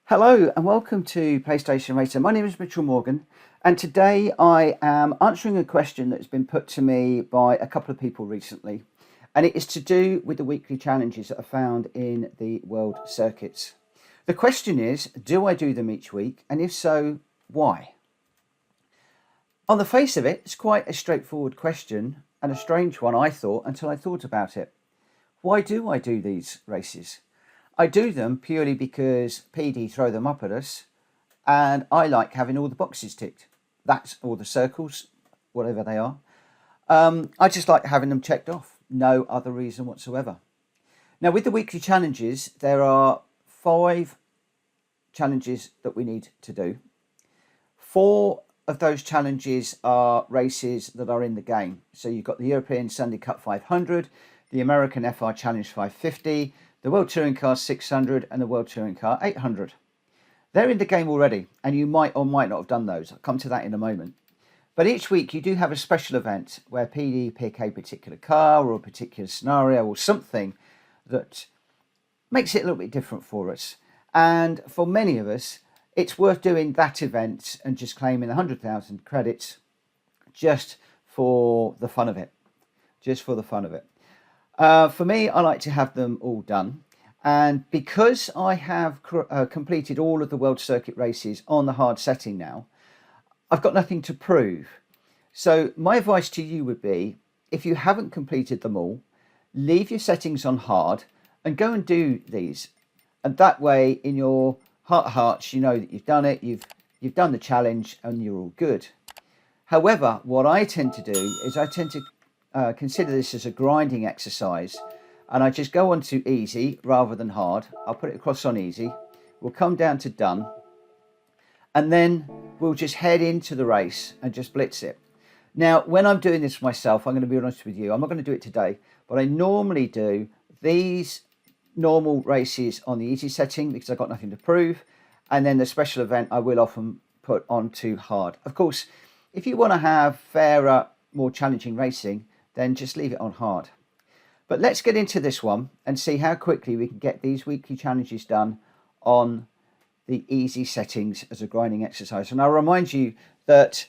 Hello and welcome to PlayStation Racer. My name is Mitchell Morgan and today I am answering a question that's been put to me by a couple of people recently, and it is to do with the weekly challenges that are found in the world circuits. The question is, do I do them each week, and if so, why? On the face of it, it's quite a straightforward question and a strange one, I thought, until I thought about it. Why do I do these races? I do them purely because PD throw them up at us and I like having all the boxes ticked. That's all the circles, whatever they are. I just like having them checked off. No other reason whatsoever. Now with the weekly challenges, there are 5 challenges that we need to do. 4 of those challenges are races that are in the game. So you've got the European Sunday Cup 500, the American FR Challenge 550, the World Touring Car 600 and the World Touring Car 800. They're in the game already, and you might or might not have done those. I'll come to that in a moment. But each week you do have a special event where PD pick a particular car or a particular scenario or something that makes it a little bit different for us. And for many of us, it's worth doing that event and just claiming 100,000 credits just for the fun of it. Just for the fun of it. For me, I like to have them all done, and because I have completed all of the World Circuit races on the hard setting now, I've got nothing to prove. So my advice to you would be, if you haven't completed them all, leave your settings on hard and go and do these, and that way in your heart of hearts you know that you've done it, you've done the challenge and you're all good. However, what I tend to do is I tend to consider this as a grinding exercise, and I just go on to easy rather than hard. I'll put it across on easy, we'll come down to done, and then we'll just head into the race and just blitz it. Now when I'm doing this myself, I'm going to be honest with you, I'm not going to do it today, but I normally do these normal races on the easy setting because I've got nothing to prove, and then the special event I will often put onto hard. Of course, if you want to have fairer, more challenging racing, then just leave it on hard. But let's get into this one and see how quickly we can get these weekly challenges done on the easy settings as a grinding exercise. And I'll remind you that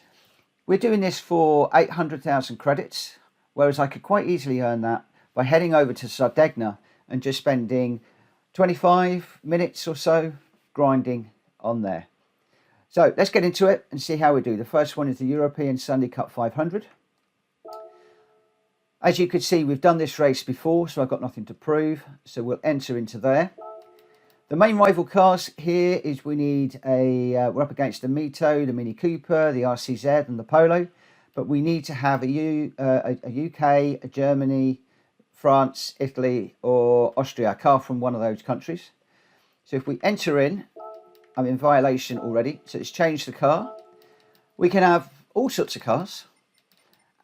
we're doing this for 800,000 credits, whereas I could quite easily earn that by heading over to Sardegna and just spending 25 minutes or so grinding on there. So let's get into it and see how we do. The first one is the European Sunday Cup 500. As you can see, we've done this race before, so I've got nothing to prove. So we'll enter into there. The main rival cars here is we're up against the Mito, the Mini Cooper, the RCZ and the Polo. But we need to have a UK, a Germany, France, Italy or Austria, a car from one of those countries. So if we enter in, I'm in violation already. So it's changed the car. We can have all sorts of cars.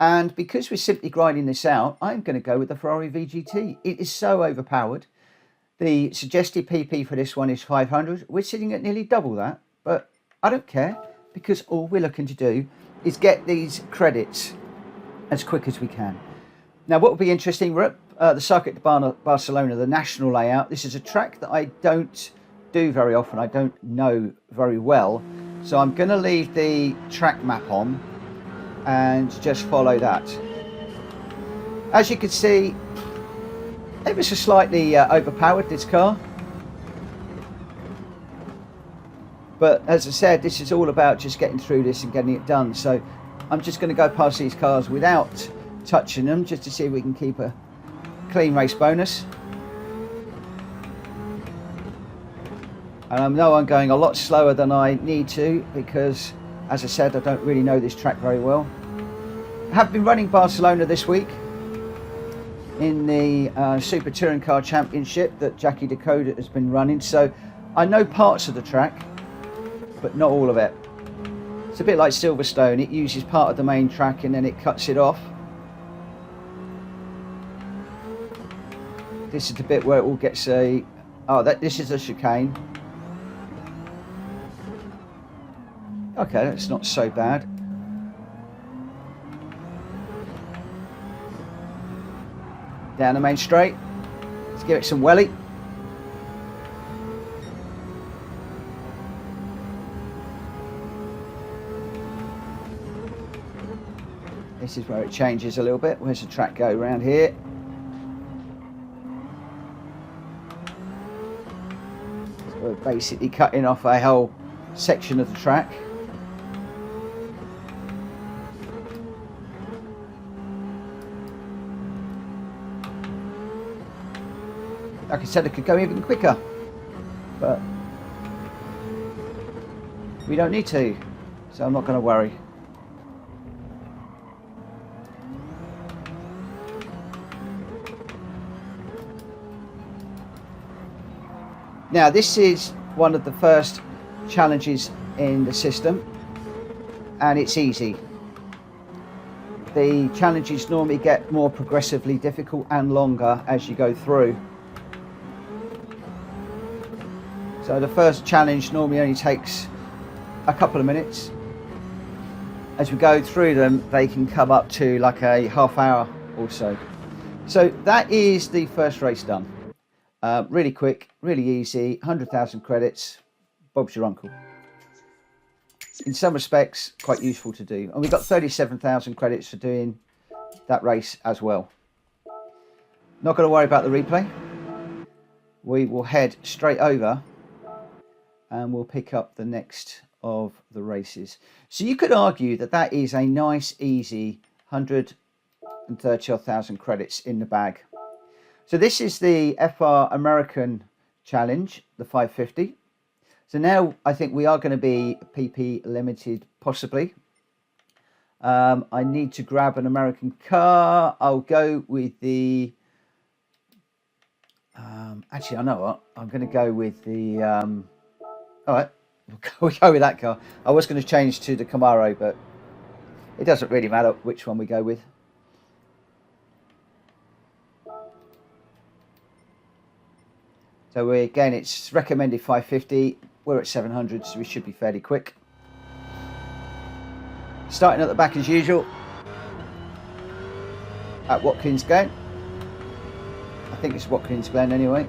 And because we're simply grinding this out, I'm going to go with the Ferrari VGT. It is so overpowered. The suggested PP for this one is 500. We're sitting at nearly double that, but I don't care because all we're looking to do is get these credits as quick as we can. Now, what will be interesting, we're at the Circuit de Barcelona, the national layout. This is a track that I don't do very often. I don't know very well. So I'm going to leave the track map on and just follow that. As you can see, ever so slightly overpowered, this car, but as I said, this is all about just getting through this and getting it done. So I'm just going to go past these cars without touching them just to see if we can keep a clean race bonus. And I know I'm going a lot slower than I need to because, as I said, I don't really know this track very well. I have been running Barcelona this week in the Super Touring Car Championship that Jackie Dakota has been running, so I know parts of the track, but not all of it. It's a bit like Silverstone, it uses part of the main track and then it cuts it off. This is the bit where it all gets this is a chicane. Okay, that's not so bad. Down the main straight. Let's give it some welly. This is where it changes a little bit. Where's the track go around here? So we're basically cutting off a whole section of the track. Like I said, it could go even quicker, but we don't need to, so I'm not going to worry. Now, this is one of the first challenges in the system, and it's easy. The challenges normally get more progressively difficult and longer as you go through. So the first challenge normally only takes a couple of minutes. As we go through them, they can come up to like a half hour or so. So that is the first race done. Really quick, really easy, 100,000 credits, Bob's your uncle. In some respects, quite useful to do. And we've got 37,000 credits for doing that race as well. Not going to worry about the replay. We will head straight over and we'll pick up the next of the races. So you could argue that that is a nice, easy 130,000 credits in the bag. So this is the FR American Challenge, the 550. So now I think we are going to be PP limited, possibly. I need to grab an American car. I'll go with the... actually, I know what. I'm going to go with the... all right, we'll go with that car. I was going to change to the Camaro, but it doesn't really matter which one we go with. So again, it's recommended 550. We're at 700, so we should be fairly quick. Starting at the back as usual. At Watkins Glen. I think it's Watkins Glen anyway.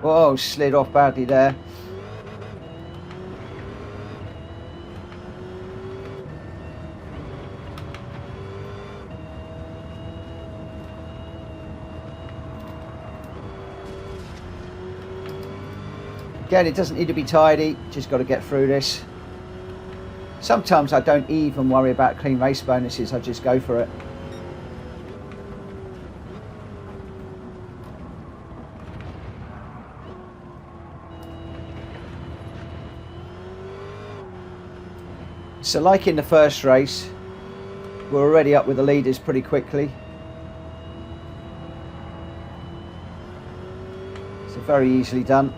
Whoa, slid off badly there. Again, it doesn't need to be tidy, just got to get through this. Sometimes I don't even worry about clean race bonuses, I just go for it. So like in the first race, we're already up with the leaders pretty quickly. So very easily done.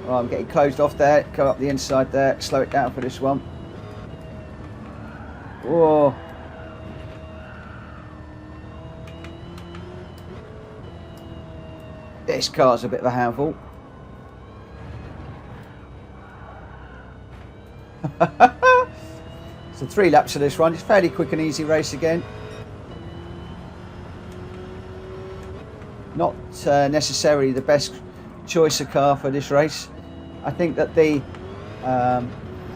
Oh, I'm getting closed off there, go up the inside there, slow it down for this one. Whoa. This car's a bit of a handful. So 3 laps of this one. It's fairly quick and easy race again. Not necessarily the best choice of car for this race. I think that the I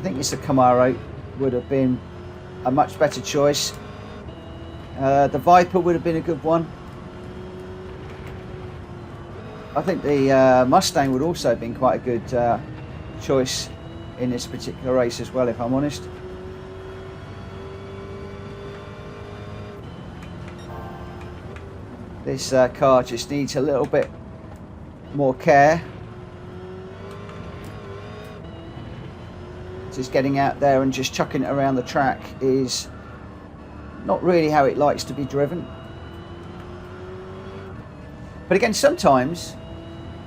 think it's the Camaro would have been a much better choice. The Viper would have been a good one. I think the Mustang would also have been quite a good choice in this particular race as well, if I'm honest. This car just needs a little bit more care. Just getting out there and just chucking it around the track is not really how it likes to be driven. But again, sometimes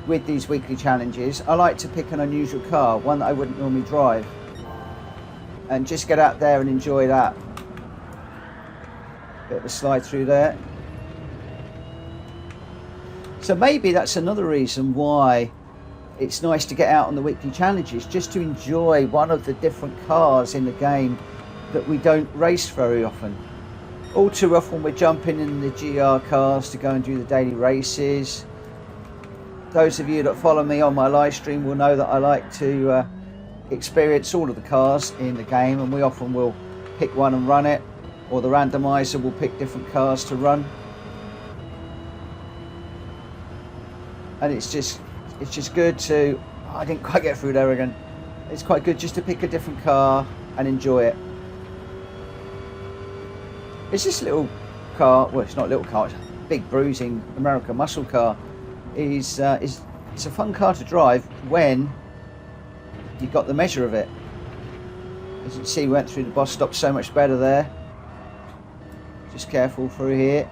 with these weekly challenges, I like to pick an unusual car, one that I wouldn't normally drive, and just get out there and enjoy that. Bit of a slide through there. So maybe that's another reason why it's nice to get out on the weekly challenges, just to enjoy one of the different cars in the game that we don't race very often. All too often we're jumping in the GR cars to go and do the daily races. Those of you that follow me on my live stream will know that I like to experience all of the cars in the game, and we often will pick one and run it, or the randomizer will pick different cars to run. And it's just good to, I didn't quite get through there again. It's quite good just to pick a different car and enjoy it. It's this little car, well, it's not a little car, it's a big bruising American muscle car. It's a fun car to drive when you've got the measure of it. As you can see, we went through the bus stop so much better there. Just careful through here.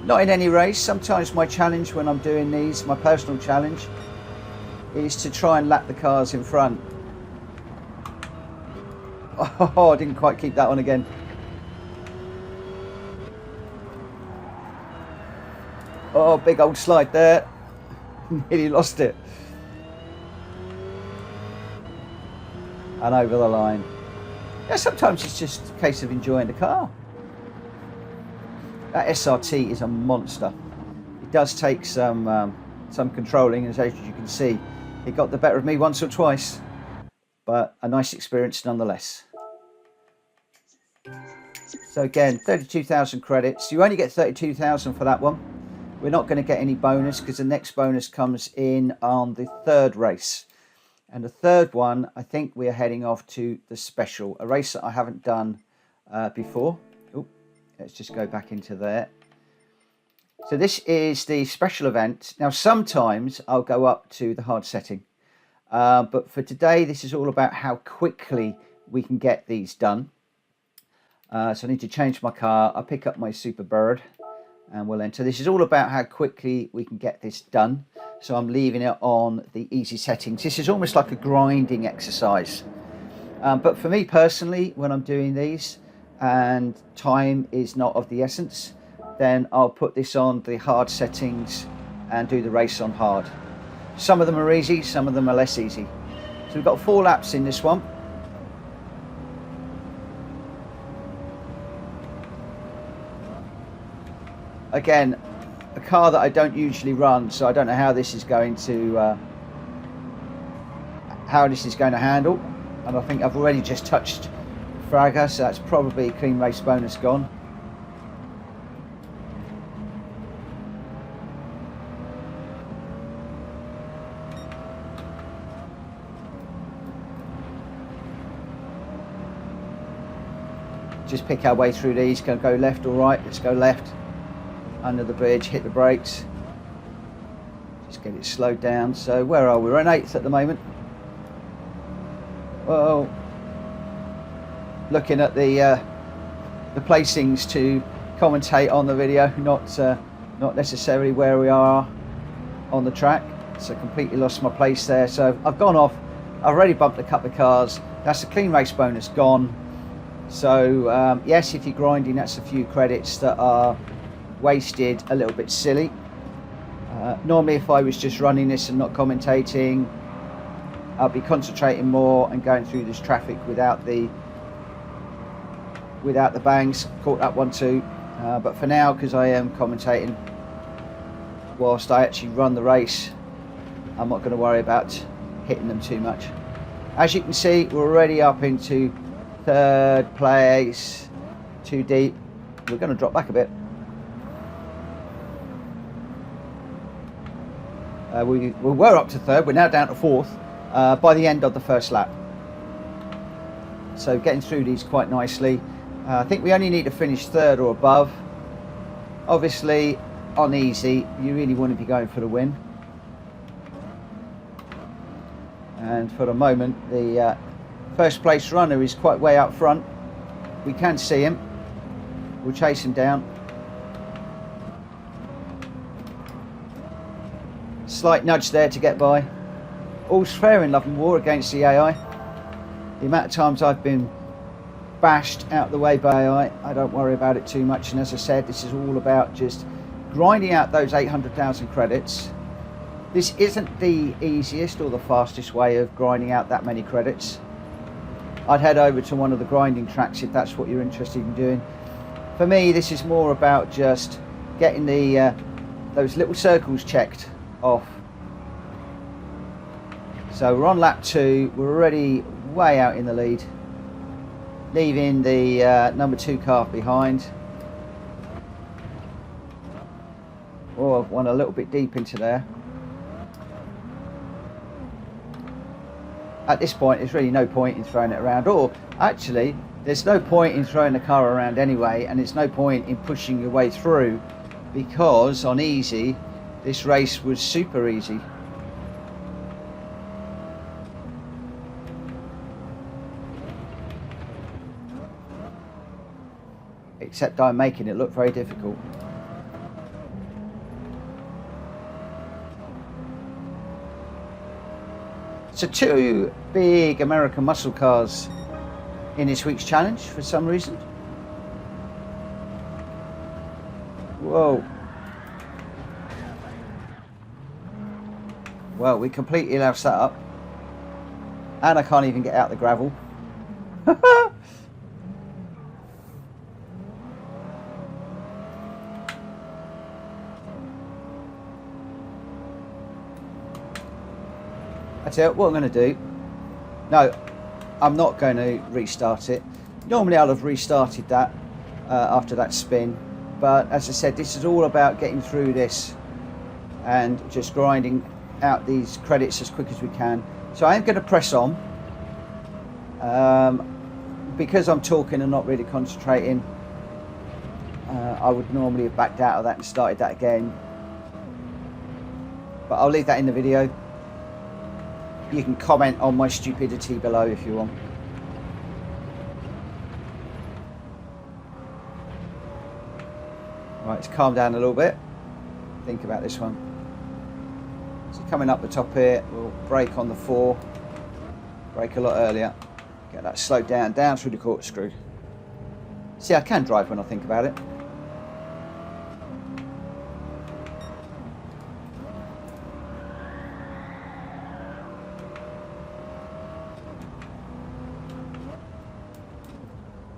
Not in any race. Sometimes my challenge when I'm doing these, my personal challenge, is to try and lap the cars in front. Oh, I didn't quite keep that one again. Oh, big old slide there. Nearly lost it. And over the line. Yeah, sometimes it's just a case of enjoying the car. That SRT is a monster. It does take some controlling, as you can see. It got the better of me once or twice, but a nice experience nonetheless. So again, 32,000 credits. You only get 32,000 for that one. We're not going to get any bonus because the next bonus comes in on the third race. And the third one, I think we are heading off to the special, a race that I haven't done before. Ooh, let's just go back into there. So this is the special event. Now, sometimes I'll go up to the hard setting. But for today, this is all about how quickly we can get these done. So I need to change my car. I'll pick up my Super Bird and we'll enter. This is all about how quickly we can get this done. So I'm leaving it on the easy settings. This is almost like a grinding exercise. But for me personally, when I'm doing these and time is not of the essence, then I'll put this on the hard settings and do the race on hard. Some of them are easy, some of them are less easy. So we've got 4 laps in this one. Again, a car that I don't usually run, so I don't know how this is going to handle. And I think I've already just touched Fragger, so that's probably clean race bonus gone. Just pick our way through these. Gonna go left or right? Let's go left. Under the bridge, hit the brakes. Just get it slowed down. So where are we? We're in 8th at the moment. Well, looking at the placings to commentate on the video, not necessarily where we are on the track. So completely lost my place there. So I've gone off. I've already bumped a couple of cars. That's a clean race bonus gone. So yes, if you're grinding, that's a few credits that are wasted, a little bit silly. Normally if I was just running this and not commentating, I'll be concentrating more and going through this traffic without the bangs. Caught that one too, but for now, because I am commentating whilst I actually run the race, I'm not going to worry about hitting them too much. As you can see, we're already up into 3rd place, too deep. We're going to drop back a bit. We were up to 3rd, we're now down to 4th by the end of the first lap. So getting through these quite nicely. I think we only need to finish 3rd or above. Obviously, on easy, you really want to be going for the win. And for the moment, the first place runner is quite way up front. We can see him. We'll chase him down. Slight nudge there to get by. All's fair in love and war against the AI. The amount of times I've been bashed out of the way by AI, I don't worry about it too much. And as I said, this is all about just grinding out those 800,000 credits. This isn't the easiest or the fastest way of grinding out that many credits. I'd head over to one of the grinding tracks if that's what you're interested in doing. For me, this is more about just getting the those little circles checked off. So we're on lap 2, we're already way out in the lead, leaving the number 2 car behind. Oh, I've won a little bit deep into there. At this point, there's really no point in throwing it around, or actually, there's no point in throwing the car around anyway, and there's no point in pushing your way through, because on easy, this race was super easy. Except I'm making it look very difficult. So 2 big American muscle cars in this week's challenge for some reason. Whoa. Well, we completely loused that up. And I can't even get out the gravel. I tell you what I'm going to do. No, I'm not going to restart it. Normally I'll have restarted that after that spin, but as I said, this is all about getting through this and just grinding out these credits as quick as we can. So I am going to press on because I'm talking and not really concentrating. I would normally have backed out of that and started that again, but I'll leave that in the video. You can comment on my stupidity below if you want. Right, let's calm down a little bit. Think about this one. So coming up the top here, we'll brake on the 4. Brake a lot earlier. Get that slowed down through the corkscrew. See, I can drive when I think about it.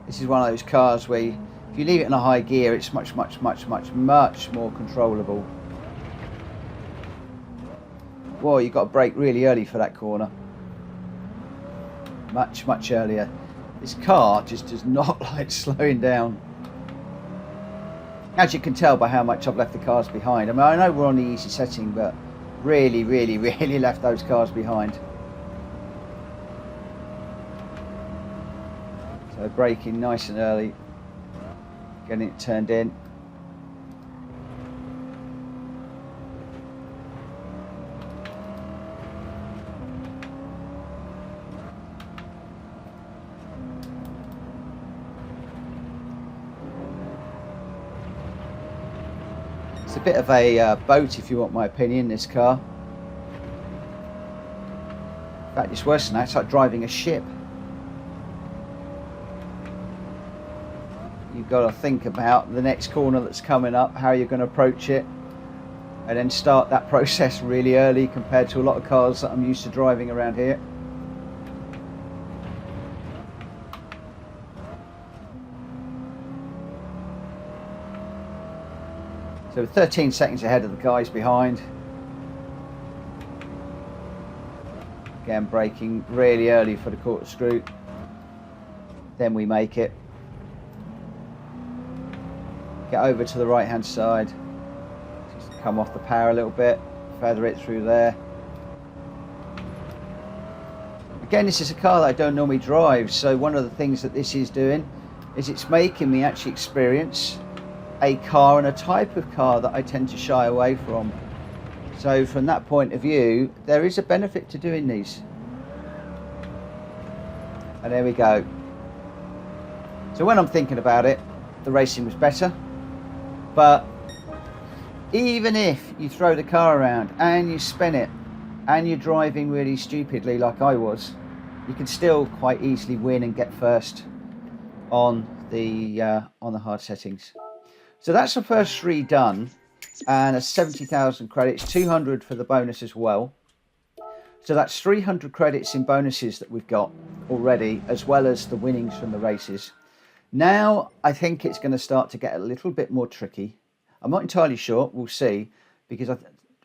This is one of those cars where if you leave it in a high gear, it's much more controllable. Whoa, you've got to brake really early for that corner. Much earlier. This car just does not like slowing down. As you can tell by how much I've left the cars behind. I mean, I know we're on the easy setting, but really left those cars behind. So braking nice and early, getting it turned in. It's a bit of a boat, if you want my opinion, this car. In fact, it's worse than that, it's like driving a ship. You've got to think about the next corner that's coming up, how you're going to approach it, and then start that process really early compared to a lot of cars that I'm used to driving around here. So 13 seconds ahead of the guys behind. Again, braking really early for the corkscrew. Then we make it. Get over to the right hand side, just come off the power a little bit, feather it through there. Again, this is a car that I don't normally drive, so one of the things that this is doing is it's making me actually experience a car and a type of car that I tend to shy away from. So from that point of view, there is a benefit to doing these. And there we go. So when I'm thinking about it, the racing was better. But even if you throw the car around and you spin it and you're driving really stupidly like I was, you can still quite easily win and get first on the hard settings. So that's the first 3 done, and a 70,000 credits, 200 for the bonus as well. So that's 300 credits in bonuses that we've got already, as well as the winnings from the races. Now I think it's going to start to get a little bit more tricky. I'm not entirely sure, we'll see. because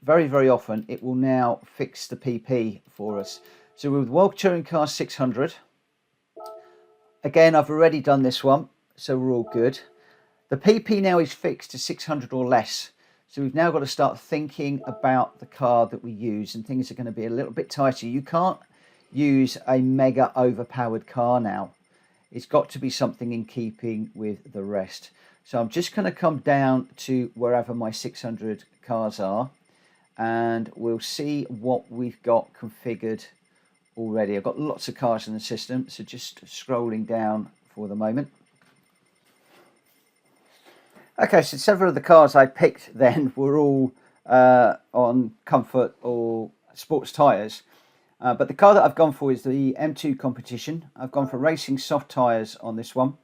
very, very often it will now fix the PP for us. So with World Touring Car 600, again, I've already done this one, so we're all good. The PP now is fixed to 600 or less. So we've now got to start thinking about the car that we use, and things are going to be a little bit tighter. You can't use a mega overpowered car now. It's got to be something in keeping with the rest. So I'm just going to come down to wherever my 600 cars are, and we'll see what we've got configured already. I've got lots of cars in the system, so just scrolling down for the moment. Okay, so several of the cars I picked then were all on comfort or sports tyres. But the car that I've gone for is the M2 Competition. I've gone for racing soft tyres on this one.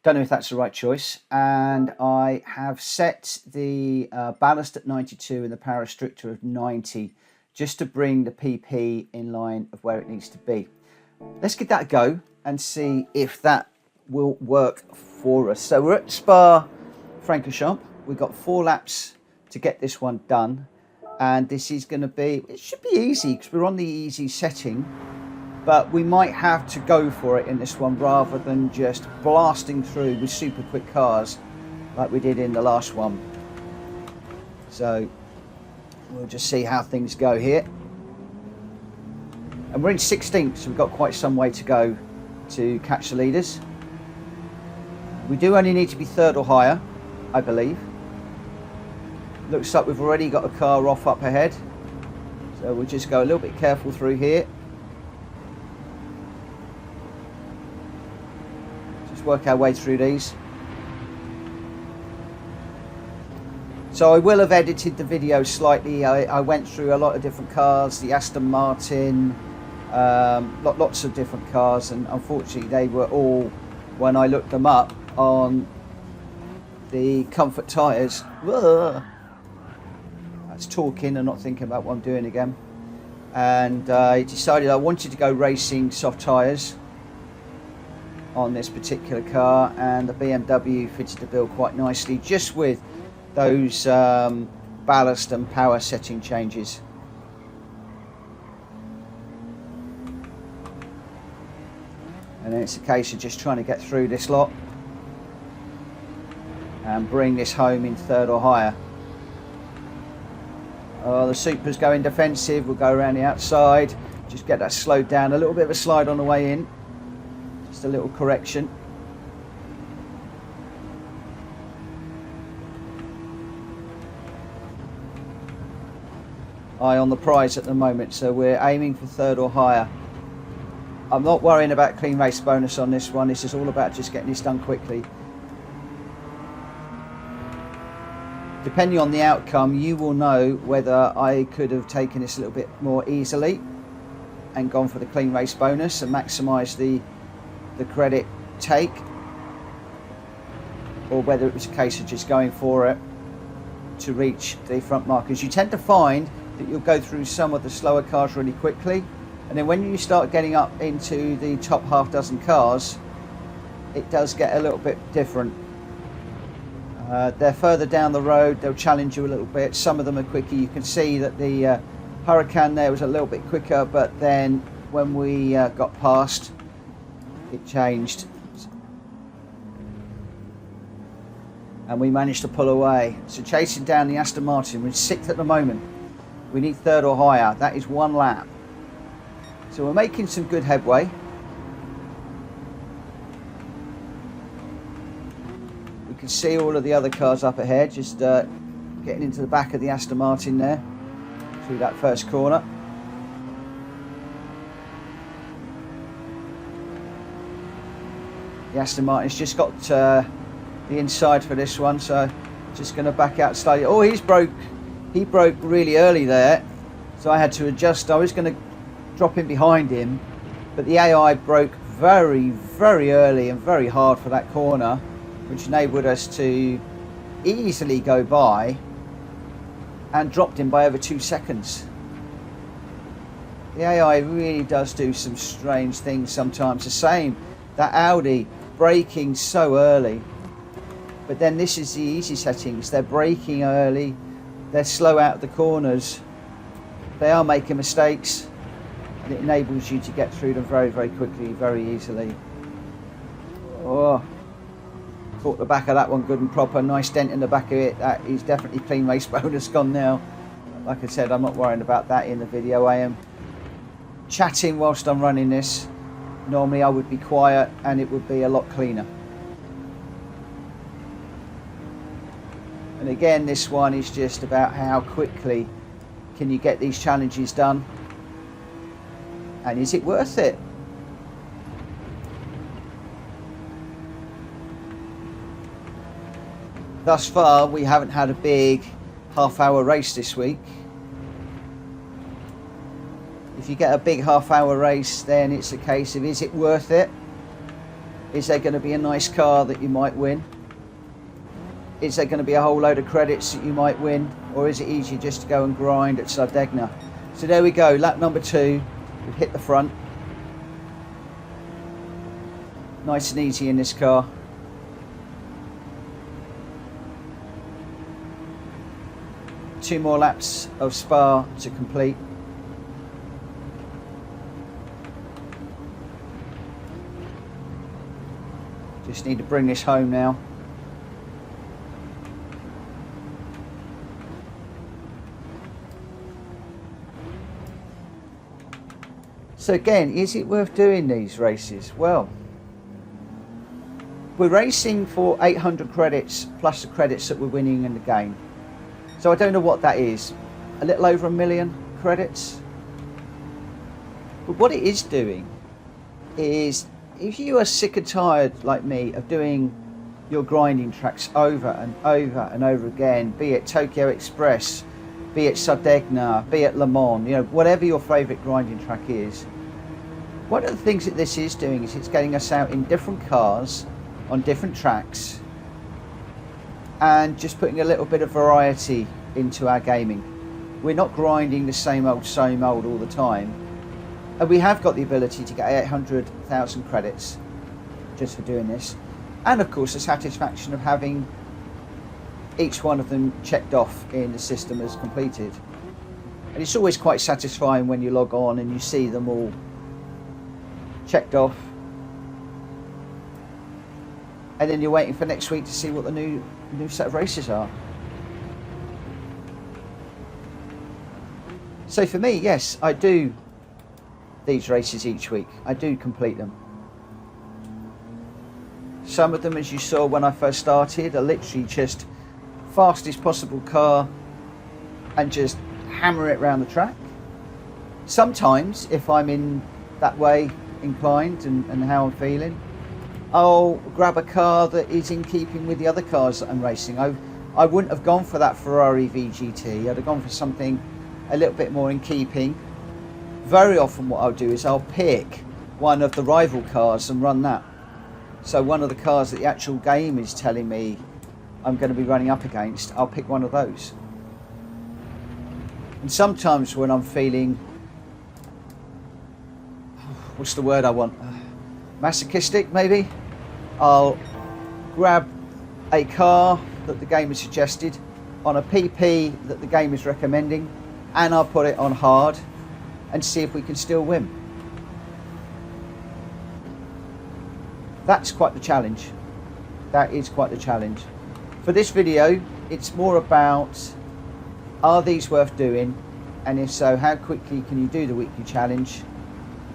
Don't know if that's the right choice. And I have set the ballast at 92 and the power restrictor of 90, just to bring the PP in line of where it needs to be. Let's give that a go and see if that will work for us. So we're at Spa-Francorchamps. We've got 4 laps to get this one done. And this is going to be, it should be easy because we're on the easy setting, but we might have to go for it in this one rather than just blasting through with super quick cars like we did in the last one. So we'll just see how things go here. And we're in 16th, so we've got quite some way to go to catch the leaders. We do only need to be 3rd or higher, I believe. Looks like we've already got a car off up ahead, so we'll just go a little bit careful through here. Just work our way through these. So I will have edited the video slightly. I went through a lot of different cars, the Aston Martin, lots of different cars, and unfortunately they were all, when I looked them up on the comfort tyres, talking and not thinking about what I'm doing again, and I decided I wanted to go racing soft tyres on this particular car, and the BMW fitted the bill quite nicely just with those ballast and power setting changes. And then it's a case of just trying to get through this lot and bring this home in 3rd or higher. Oh, the Supra's going defensive. We'll go around the outside, just get that slowed down. A little bit of a slide on the way in, just a little correction. Eye on the prize at the moment, so we're aiming for 3rd or higher. I'm not worrying about clean race bonus on this one. This is all about just getting this done quickly. Depending on the outcome, you will know whether I could have taken this a little bit more easily and gone for the clean race bonus and maximised the credit take, or whether it was a case of just going for it to reach the front markers. You tend to find that you'll go through some of the slower cars really quickly, and then when you start getting up into the top half dozen cars, it does get a little bit different. They're further down the road, they'll challenge you a little bit. Some of them are quicker. You can see that the Huracan there was a little bit quicker, but then when we got past, it changed. And we managed to pull away. So chasing down the Aston Martin, we're in 6th at the moment. We need 3rd or higher. That is 1 lap. So we're making some good headway. You can see all of the other cars up ahead, just getting into the back of the Aston Martin there through that first corner. The Aston Martin's just got the inside for this one, so just going to back out slightly. Oh, he broke really early there, so I had to adjust. I was going to drop in behind him, but the AI broke very, very early and very hard for that corner, which enabled us to easily go by and dropped him by over 2 seconds. The AI really does do some strange things sometimes. The same, that Audi braking so early, but then this is the easy settings. They're braking early, They're slow out of the corners. They are making mistakes, and it enables you to get through them very, very quickly, very easily. Oh, caught the back of that one good and proper. Nice dent in the back of it. That is definitely clean race bonus gone now. Like I said, I'm not worrying about that in the video. I am chatting whilst I'm running this. Normally I would be quiet and it would be a lot cleaner. And again, this one is just about how quickly can you get these challenges done, and is it worth it? Thus far we haven't had a big half-hour race this week. If you get a big half-hour race, then it's a case of, is it worth it? Is there going to be a nice car that you might win? Is there going to be a whole load of credits that you might win? Or is it easier just to go and grind at Sardegna? So there we go, lap number 2. We've hit the front. Nice and easy in this car. Two more laps of Spa to complete. Just need to bring this home now. So again, is it worth doing these races? Well, we're racing for 800 credits plus the credits that we're winning in the game. So I don't know what that is. A little over 1 million credits. But what it is doing is, if you are sick and tired like me of doing your grinding tracks over and over and over again, be it Tokyo Express, be it Sardegna, be it Le Mans, you know, whatever your favourite grinding track is, one of the things that this is doing is it's getting us out in different cars on different tracks and just putting a little bit of variety into our gaming. We're not grinding the same old all the time, and we have got the ability to get 800,000 credits just for doing this, and of course the satisfaction of having each one of them checked off in the system as completed. And it's always quite satisfying when you log on and you see them all checked off, and then you're waiting for next week to see what the new set of races are. So for me, yes, I do these races each week. I do complete them. Some of them, as you saw when I first started, are literally just fastest possible car and just hammer it around the track. Sometimes, if I'm in that way inclined and how I'm feeling, I'll grab a car that is in keeping with the other cars that I'm racing. I wouldn't have gone for that Ferrari VGT. I'd have gone for something a little bit more in keeping. Very often what I'll do is I'll pick one of the rival cars and run that. So one of the cars that the actual game is telling me I'm going to be running up against, I'll pick one of those. And sometimes when I'm feeling, what's the word I want? Masochistic maybe? I'll grab a car that the game has suggested on a PP that the game is recommending, and I'll put it on hard and see if we can still win. That's quite the challenge. That is quite the challenge. For this video, it's more about, are these worth doing? And if so, how quickly can you do the weekly challenge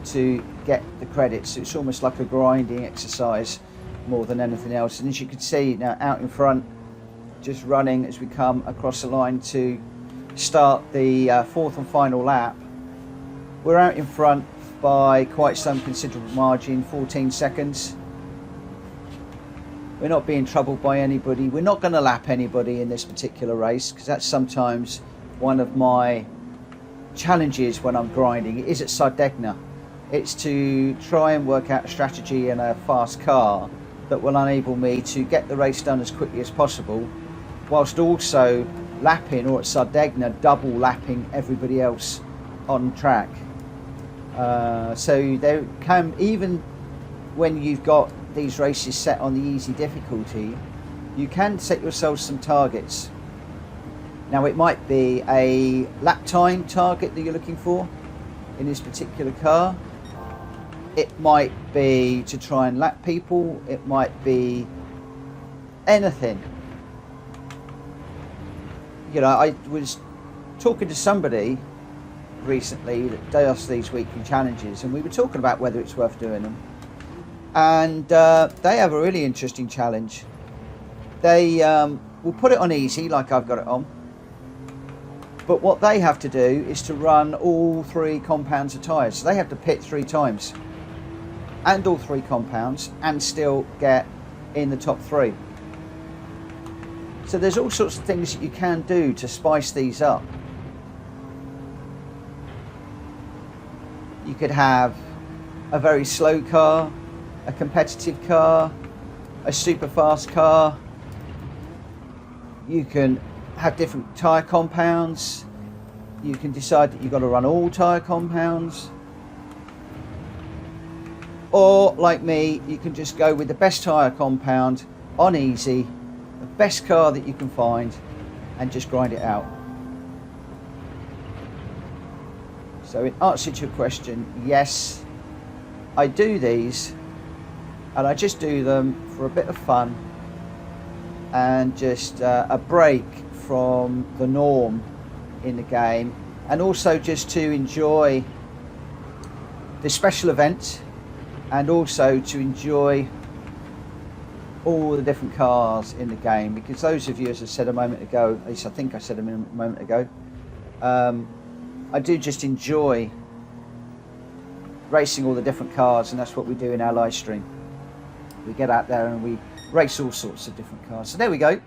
to get the credits? It's almost like a grinding exercise more than anything else. And as you can see now, out in front, just running as we come across the line to start the fourth and final lap, we're out in front by quite some considerable margin, 14 seconds. We're not being troubled by anybody. We're not going to lap anybody in this particular race, because that's sometimes one of my challenges when I'm grinding. It is at Sardegna. It's to try and work out a strategy in a fast car that will enable me to get the race done as quickly as possible, whilst also lapping, or at Sardegna, double lapping everybody else on track. So there can, even when you've got these races set on the easy difficulty, you can set yourself some targets. Now it might be a lap time target that you're looking for in this particular car. It might be to try and lap people. It might be anything. You know, I was talking to somebody recently that does these weekly challenges, and we were talking about whether it's worth doing them. And they have a really interesting challenge. They will put it on easy, like I've got it on. But what they have to do is to run all 3 compounds of tyres. So they have to pit 3 times and all 3 compounds and still get in the top 3. So there's all sorts of things that you can do to spice these up. You could have a very slow car, a competitive car, a super fast car. You can have different tyre compounds. You can decide that you've got to run all tyre compounds. Or, like me, you can just go with the best tyre compound on easy, the best car that you can find, and just grind it out. So in answer to your question, yes, I do these, and I just do them for a bit of fun and just a break from the norm in the game, and also just to enjoy the special event, and also to enjoy all the different cars in the game, because those of you, as I said a moment ago, at least I think I said a moment ago, I do just enjoy racing all the different cars, and that's what we do in our live stream. We get out there and we race all sorts of different cars. So there we go.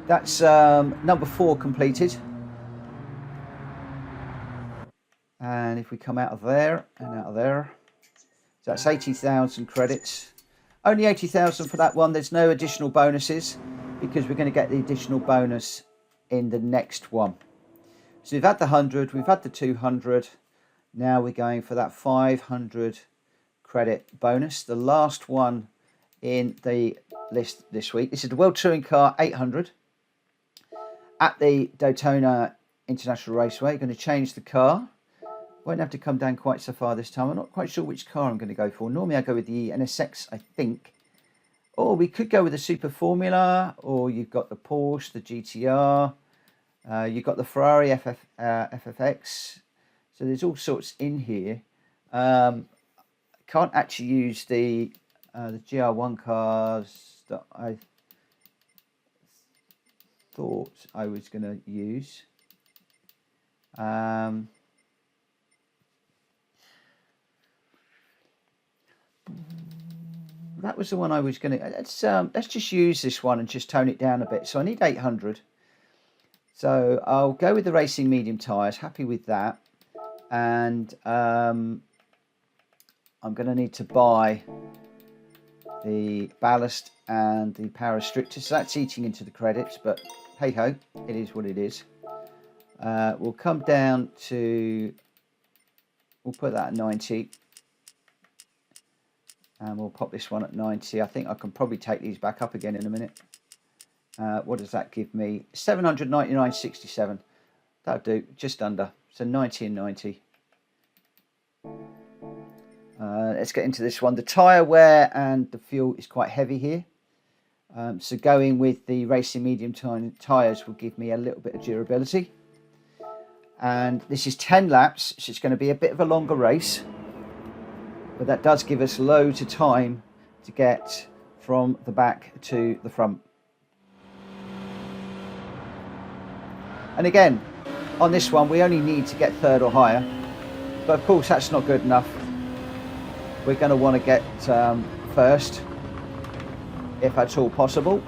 That's number 4 completed. And if we come out of there and out of there, so that's 80,000 credits. Only 80,000 for that one. There's no additional bonuses because we're going to get the additional bonus in the next one. So we've had the 100, we've had the 200. Now we're going for that 500 credit bonus. The last one in the list this week. This is the World Touring Car 800 at the Daytona International Raceway. Going to change the car. Won't have to come down quite so far this time. I'm not quite sure which car I'm going to go for. Normally I go with the NSX, I think. Or we could go with the Super Formula, or you've got the Porsche, the GTR, you've got the Ferrari FFX. So there's all sorts in here. Can't actually use the GR1 cars that I thought I was going to use. That was the one I was going to. Let's just use this one and just tone it down a bit. So I need 800. So I'll go with the racing medium tyres. Happy with that. And I'm going to need to buy the ballast and the power restrictor. So that's eating into the credits, but hey ho, it is what it is. We'll come down to. We'll put that at 90. And we'll pop this one at 90. I think I can probably take these back up again in a minute. What does that give me? 799.67. That'll do, just under. So 90 and 90. Let's get into this one. The tyre wear and the fuel is quite heavy here. So going with the racing medium tyres will give me a little bit of durability. And this is 10 laps, so it's going to be a bit of a longer race. But that does give us loads of time to get from the back to the front. And again, on this one, we only need to get third or higher. But of course, that's not good enough. We're going to want to get first, if at all possible.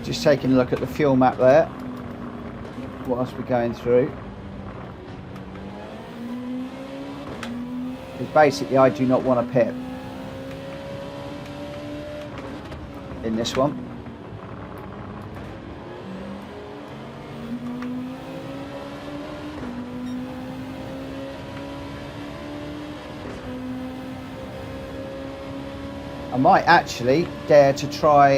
Just taking a look at the fuel map there whilst we're going through. Because basically I do not want to pit in this one. I might actually dare to try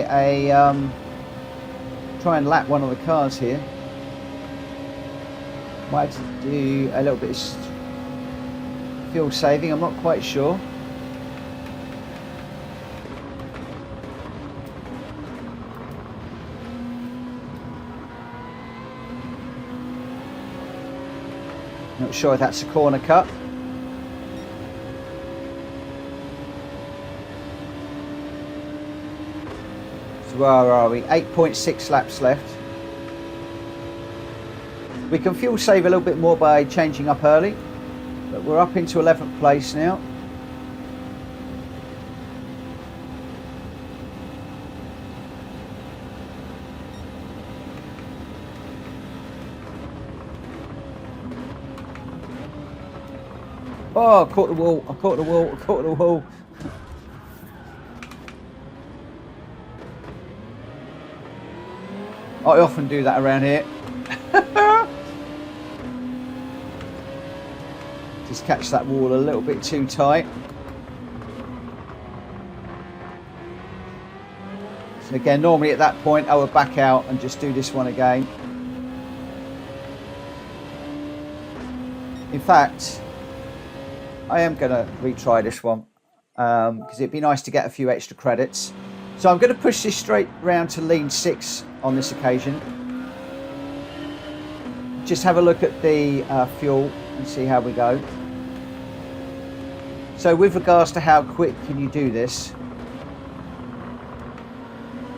and lap one of the cars here. Might have to do a little bit of fuel saving, I'm not quite sure. Not sure if that's a corner cut. So where are we? 8.6 laps left. We can fuel save a little bit more by changing up early, but we're up into 11th place now. Oh, I caught the wall, I caught the wall, I caught the wall. I often do that around here. Just catch that wall a little bit too tight. So again, normally at that point I would back out and just do this one again. In fact, I am going to retry this one because it'd be nice to get a few extra credits. So I'm going to push this straight round to lean 6 on this occasion. Just have a look at the fuel and see how we go. So with regards to how quick can you do this,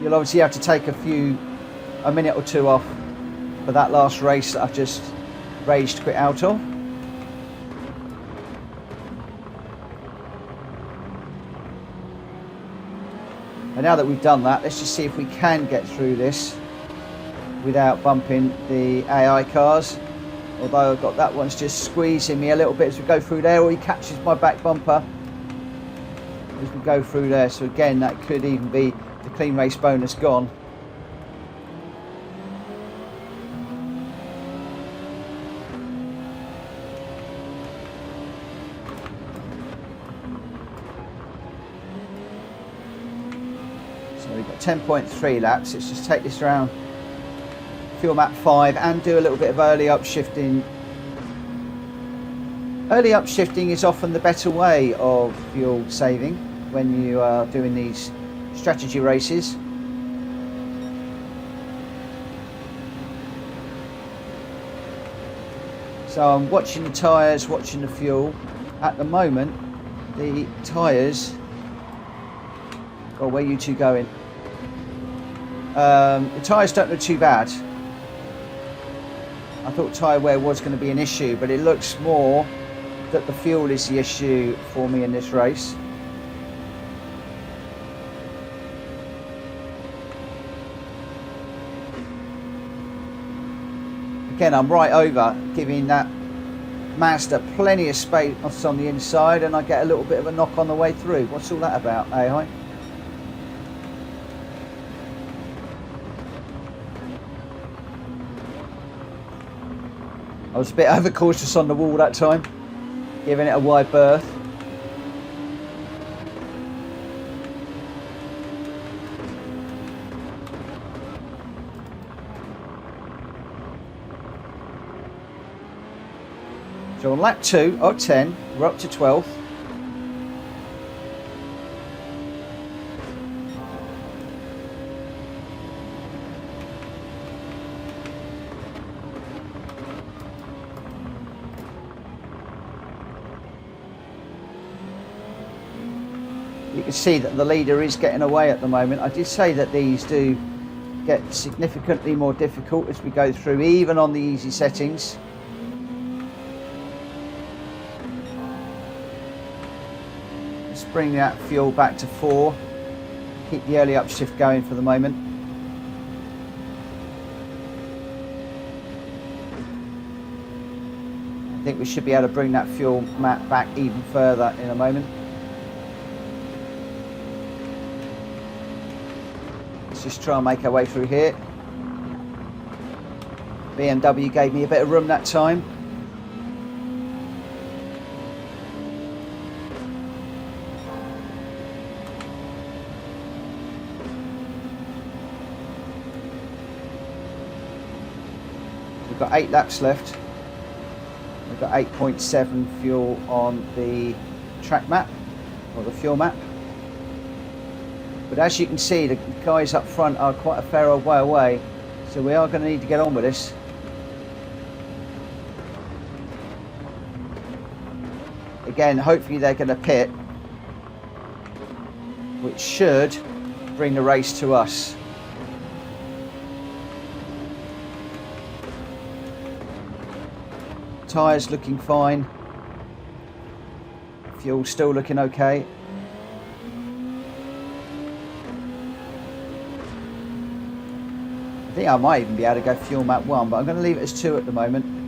you'll obviously have to take a minute or two off for that last race that I've just rage quit out of. And now that we've done that, let's just see if we can get through this without bumping the AI cars. Although I've got that one's just squeezing me a little bit as we go through there, or he catches my back bumper as we go through there. So again, that could even be the clean race bonus gone. So we've got 10.3 laps. Let's just take this around fuel map 5 and do a little bit of early upshifting. Early upshifting is often the better way of fuel saving when you are doing these strategy races. So I'm watching the tyres, watching the fuel. At the moment, the tyres, oh, where are you two going? The tyres don't look too bad. I thought tyre wear was going to be an issue, but it looks more that the fuel is the issue for me in this race. Again, I'm right over, giving that Mazda plenty of space on the inside, and I get a little bit of a knock on the way through. What's all that about, AI? I was a bit overcautious on the wall that time, giving it a wide berth. So on lap 2 of 10, we're up to 12th. You can see that the leader is getting away at the moment. I did say that these do get significantly more difficult as we go through, even on the easy settings. Let's bring that fuel back to 4. Keep the early upshift going for the moment. I think we should be able to bring that fuel map back even further in a moment. Let's just try and make our way through here. BMW gave me a bit of room that time. We've got 8 laps left. We've got 8.7 fuel on the track map, or the fuel map. But as you can see, the guys up front are quite a fair old way away, so we are going to need to get on with this. Again, hopefully they're going to pit, which should bring the race to us. Tyres looking fine. Fuel still looking okay. I think I might even be able to go fuel map 1, but I'm going to leave it as 2 at the moment.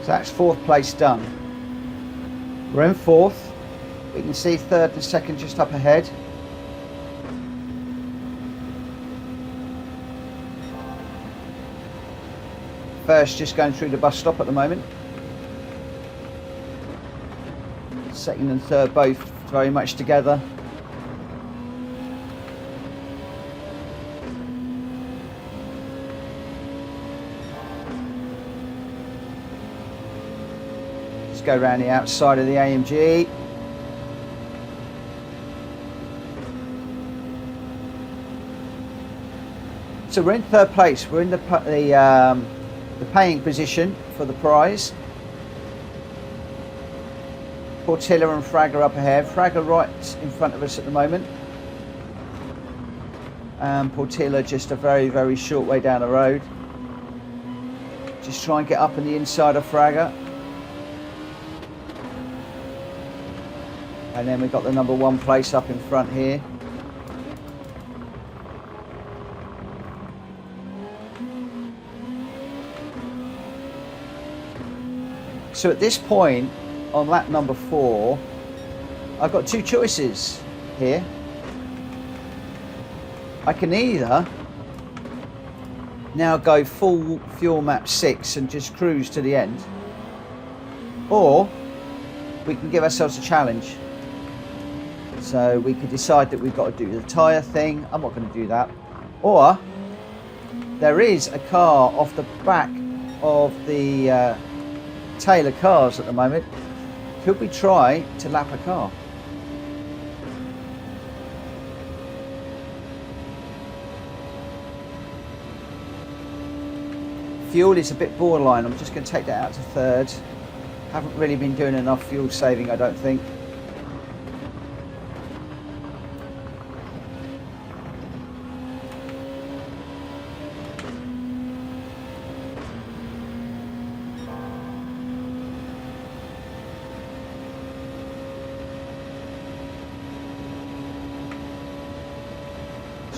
So that's 4th place done. We're in 4th. We can see 3rd and 2nd just up ahead. First just going through the bus stop at the moment. 2nd and 3rd both very much together. Go around the outside of the AMG. So we're in 3rd place. We're in the paying position for the prize. Portilla and Fragger up ahead. Fragger right in front of us at the moment. And Portilla just a very, very short way down the road. Just try and get up on the inside of Fragger. And then we've got the number 1 place up in front here. So at this point, on lap number 4, I've got 2 choices here. I can either now go full fuel map 6 and just cruise to the end, or we can give ourselves a challenge. So we could decide that we've got to do the tyre thing. I'm not going to do that. Or there is a car off the back of the Taylor cars at the moment. Could we try to lap a car? Fuel is a bit borderline. I'm just going to take that out to 3rd. Haven't really been doing enough fuel saving, I don't think.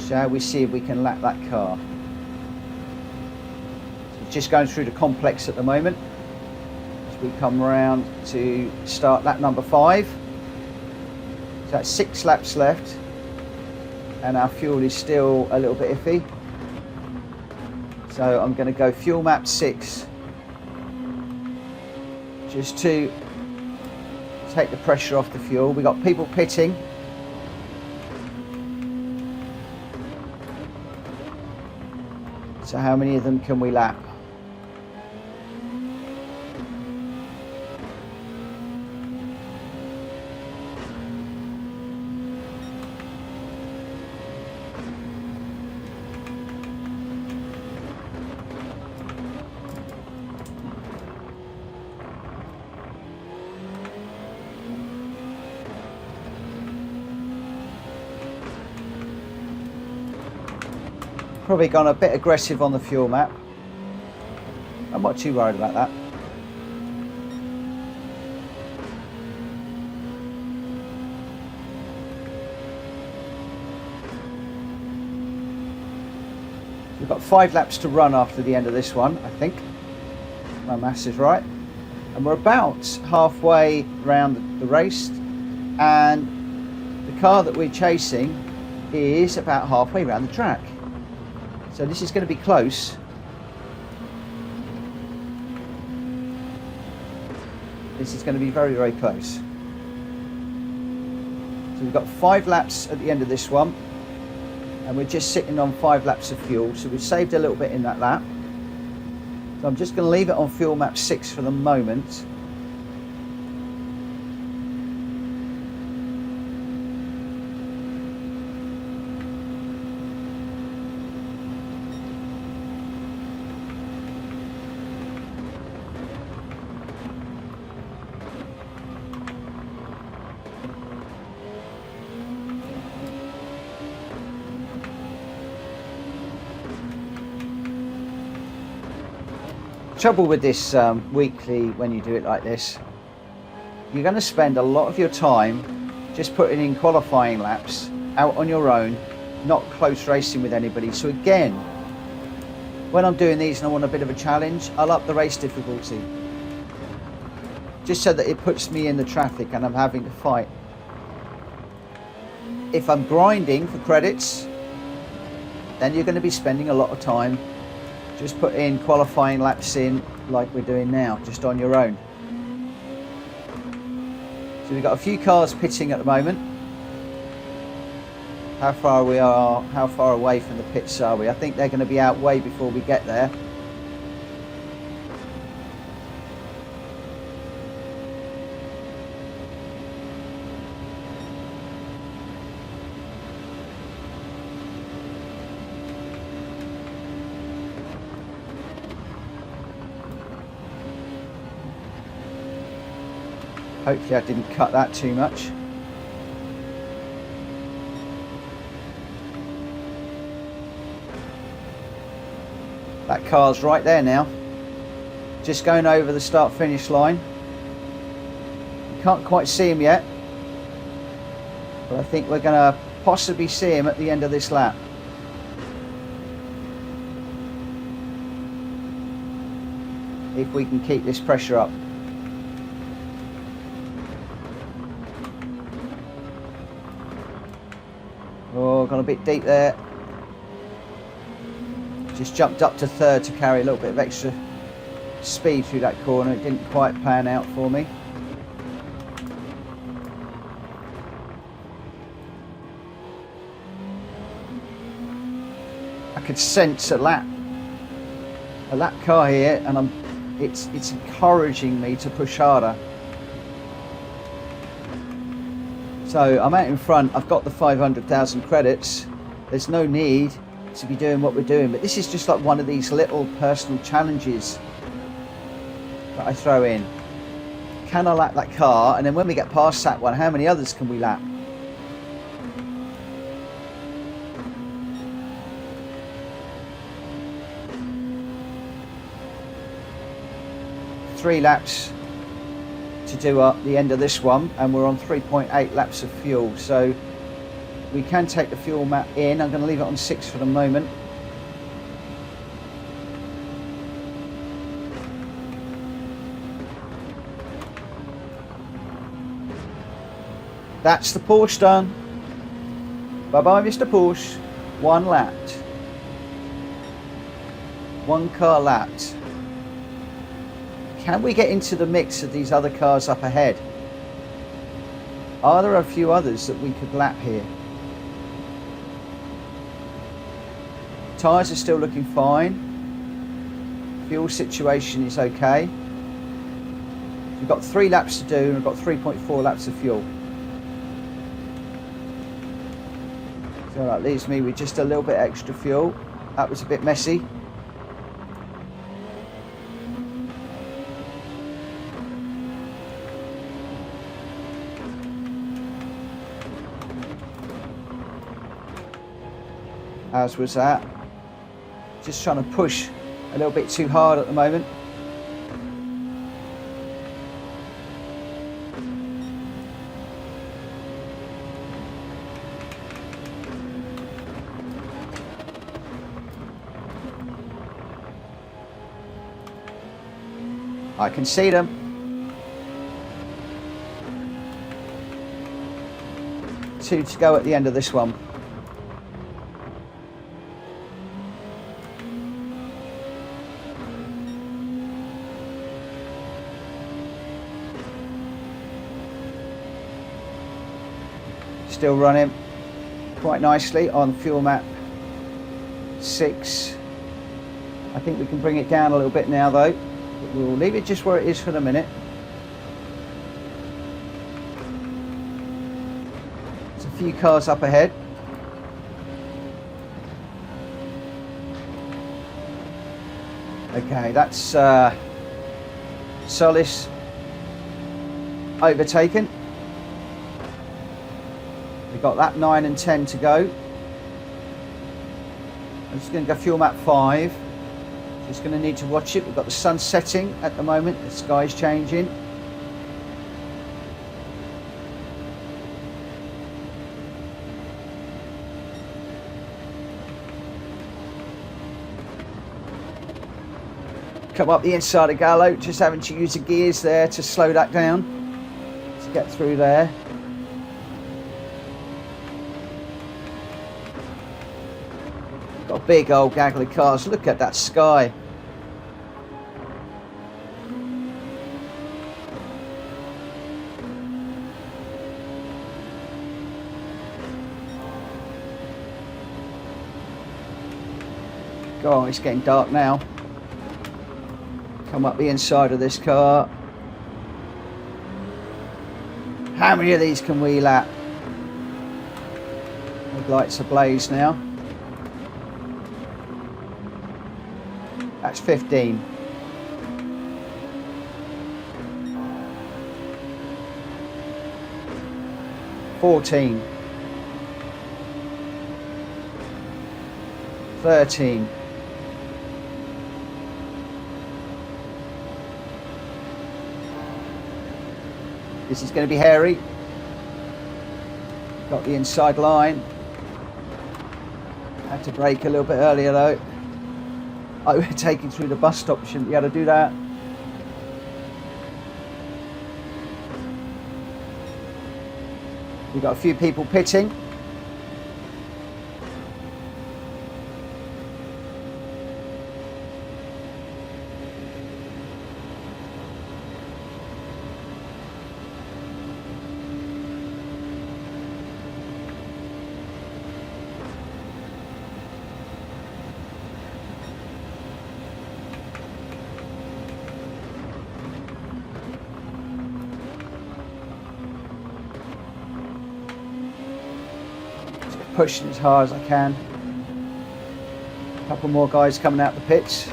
Shall we see if we can lap that car? So it's just going through the complex at the moment. As we come around to start lap number 5. So that's 6 laps left. And our fuel is still a little bit iffy. So I'm going to go fuel map 6. Just to take the pressure off the fuel. We've got people pitting. So how many of them can we lap? probably gone a bit aggressive on the fuel map. I'm not too worried about that. We've got 5 laps to run after the end of this one, I think. My maths is right. And we're about halfway around the race, and the car that we're chasing is about halfway around the track. So this is going to be close. This is going to be very, very close. So we've got 5 laps at the end of this one, and we're just sitting on 5 laps of fuel, so we've saved a little bit in that lap. So I'm just going to leave it on fuel map 6 for the moment. Trouble with this weekly, when you do it like this, you're going to spend a lot of your time just putting in qualifying laps out on your own, not close racing with anybody. So again, when I'm doing these and I want a bit of a challenge, I'll up the race difficulty, just so that it puts me in the traffic and I'm having to fight. If I'm grinding for credits, then you're going to be spending a lot of time just put in qualifying laps in like we're doing now, just on your own. So we've got a few cars pitting at the moment. How far away from the pits are we? I think they're going to be out way before we get there. Hopefully I didn't cut that too much. That car's right there now, just going over the start finish line. You can't quite see him yet, but I think we're going to possibly see him at the end of this lap. If we can keep this pressure up. Oh, gone a bit deep there. Just jumped up to third to carry a little bit of extra speed through that corner. It didn't quite pan out for me. I could sense a lap car here, and it's encouraging me to push harder. So I'm out in front, I've got the 500,000 credits. There's no need to be doing what we're doing, but this is just like one of these little personal challenges that I throw in. Can I lap that car? And then when we get past that one, how many others can we lap? Three laps to do up the end of this one, and we're on 3.8 laps of fuel, so we can take the fuel map in. I'm going to leave it on 6 for the moment. That's the Porsche done. Bye bye, Mr. Porsche. One lapped. One car lapped. Can we get into the mix of these other cars up ahead? Are there a few others that we could lap here? Tyres are still looking fine. Fuel situation is okay. We've got 3 laps to do, and we've got 3.4 laps of fuel. So that leaves me with just a little bit extra fuel. That was a bit messy. As was that. Just trying to push a little bit too hard at the moment. I can see them. Two to go at the end of this one. Still running quite nicely on fuel map 6. I think we can bring it down a little bit now though. But we'll leave it just where it is for the minute. There's a few cars up ahead. Okay, that's Solis overtaken. We've got that 9 and 10 to go. I'm just going to go fuel map 5. Just going to need to watch it. We've got the sun setting at the moment. The sky's changing. Come up the inside of Gallo. Just having to use the gears there to slow that down. To get through there. Got big old gaggly cars. Look at that sky. God, it's getting dark now. Come up the inside of this car. How many of these can we lap? The lights ablaze now. That's 15. $14. 13. This is going to be hairy. Got the inside line. Had to brake a little bit earlier though. Overtaking through the bus stop, shouldn't be able to do that. We've got a few people pitting. Pushing as hard as I can. A couple more guys coming out the pits.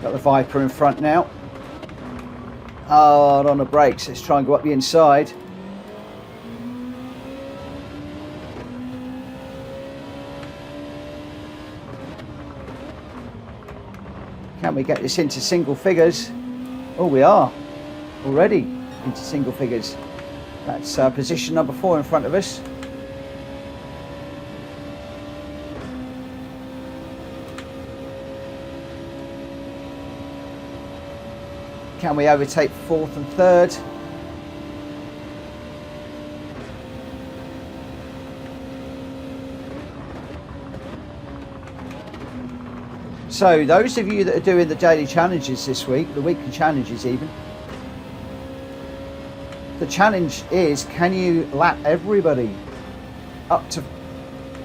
Got the Viper in front now. Hard on the brakes. Let's try and go up the inside. Can we get this into single figures? Oh, we are already into single figures. That's position number 4 in front of us. Can we overtake 4th and 3rd? So those of you that are doing the daily challenges this week, the weekly challenges even, the challenge is, can you lap everybody up to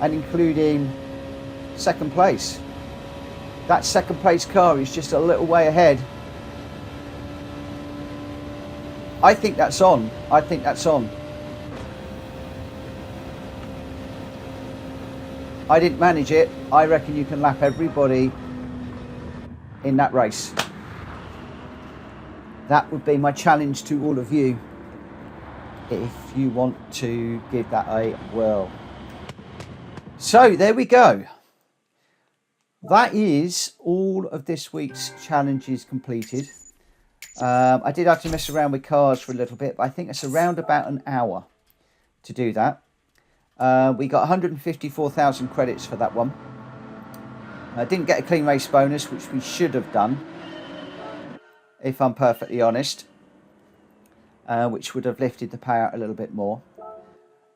and including second place? That second place car is just a little way ahead. I think that's on. I think that's on. I didn't manage it. I reckon you can lap everybody in that race. That would be my challenge to all of you, if you want to give that a whirl. So there we go. That is all of this week's challenges completed. I did have to mess around with cars for a little bit, but I think it's around about an hour to do that. We got 154,000 credits for that one. I didn't get a clean race bonus, which we should have done, if I'm perfectly honest, which would have lifted the payout a little bit more.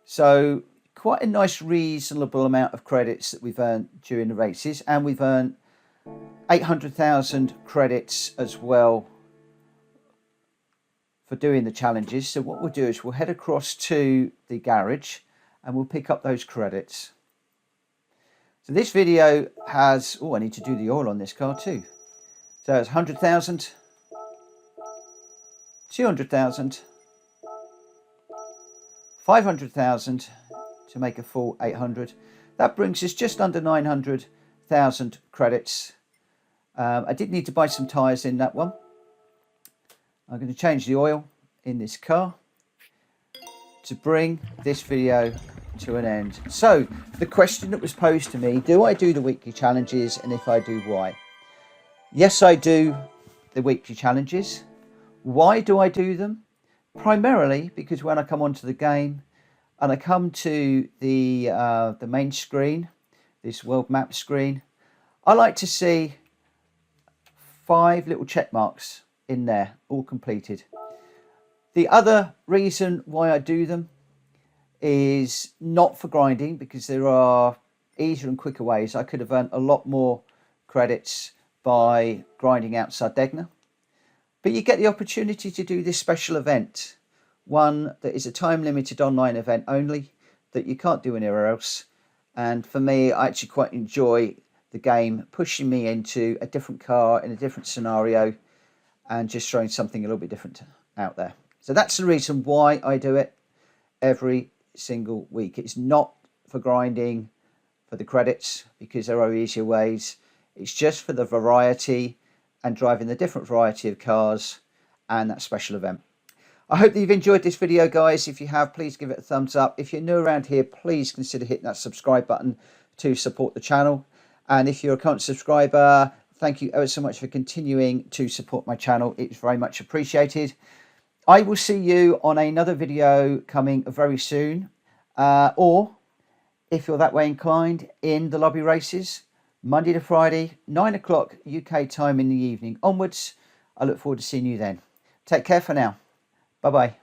So quite a nice reasonable amount of credits that we've earned during the races, and we've earned 800,000 credits as well for doing the challenges. So what we'll do is we'll head across to the garage and we'll pick up those credits. So this video has, oh, I need to do the oil on this car too. So it's 100,000, 200,000, 500,000 to make a full 800. That brings us just under 900,000 credits. I did need to buy some tyres in that one. I'm going to change the oil in this car to bring this video to an end. So the question that was posed to me, do I do the weekly challenges, and if I do, why? Yes, I do the weekly challenges. Why do I do them? Primarily because when I come onto the game and I come to the main screen, this world map screen, I like to see 5 little check marks in there, all completed. The other reason why I do them is not for grinding, because there are easier and quicker ways. I could have earned a lot more credits by grinding out Sardegna, but you get the opportunity to do this special event, one that is a time limited online event only, that you can't do anywhere else. And for me, I actually quite enjoy the game pushing me into a different car in a different scenario and just throwing something a little bit different out there. So that's the reason why I do it every single week. It's not for grinding for the credits, because there are easier ways. It's just for the variety and driving the different variety of cars and that special event. I hope that you've enjoyed this video, guys. If you have, please give it a thumbs up. If you're new around here, please consider hitting that subscribe button to support the channel. And if you're a current subscriber, thank you ever so much for continuing to support my channel. It's very much appreciated. I will see you on another video coming very soon. Or, if you're that way inclined, in the lobby races, Monday to Friday, 9 o'clock UK time in the evening onwards. I look forward to seeing you then. Take care for now. Bye-bye.